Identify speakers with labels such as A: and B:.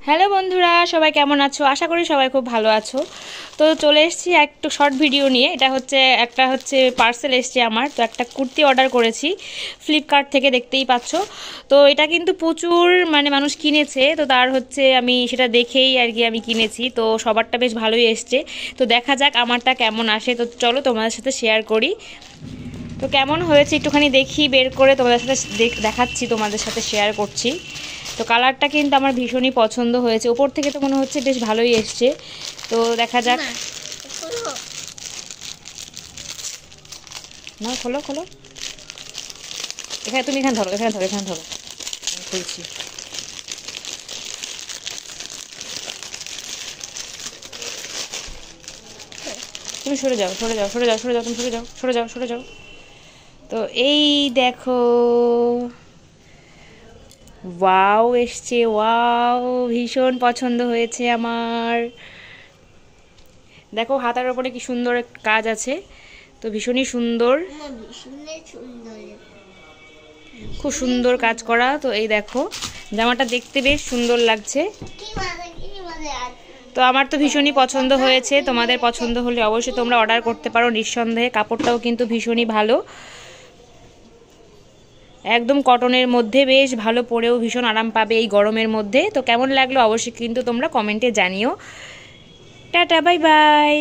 A: Hello বন্ধুরা, সবাই কেমন আছো? আশা করি সবাই খুব ভালো আছো। তো চলে এসেছি একটু শর্ট ভিডিও নিয়ে। এটা হচ্ছে পার্সেল এসছে আমার। তো একটা কুর্তি অর্ডার করেছি ফ্লিপকার্ট থেকে, দেখতেই পাচ্ছ। তো এটা কিন্তু প্রচুর মানুষ কিনেছে, তো তার হচ্ছে আমি সেটা দেখেই আর কি আমি কিনেছি। তো সবারটা বেশ ভালোই এসছে। তো দেখা যাক আমারটা কেমন আসে। তো চলো তোমাদের সাথে শেয়ার করি। তো কেমন হয়েছে একটুখানি দেখি, বের করে তোমাদের সাথে দেখাচ্ছি, তোমাদের সাথে শেয়ার করছি। তো কালারটা কিন্তু আমার ভীষণই পছন্দ হয়েছে। ওপর থেকে তো মনে হচ্ছে বেশ ভালোই এসছে। তো দেখা যাক। না, খোলো খোলো। তুমি এখানে ধরো, এখানে ধরো, খুলছি। তুমি সরে যাও, তুমি সরে যাও। তো এই দেখো, ওয়াও এসছে, ওয়াও, ভীষণ পছন্দ হয়েছে আমার। দেখো হাতার ওপরে কি সুন্দর কাজ আছে, তো ভীষণই সুন্দর, খুব সুন্দর কাজ করা। তো এই দেখো জামাটা দেখতে বেশ সুন্দর লাগছে। তো আমার তো ভীষণই পছন্দ হয়েছে। তোমাদের পছন্দ হলে অবশ্যই তোমরা অর্ডার করতে পারো নিঃসন্দেহে। কাপড়টাও কিন্তু ভীষণই ভালো, একদম কটনের মধ্যে, বেশ ভালো, পরেও ভীষণ আরাম পাবে এই গরমের মধ্যে। তো কেমন লাগলো অবশ্যই কিন্তু তোমরা কমেন্টে জানিও। Tata, bye bye.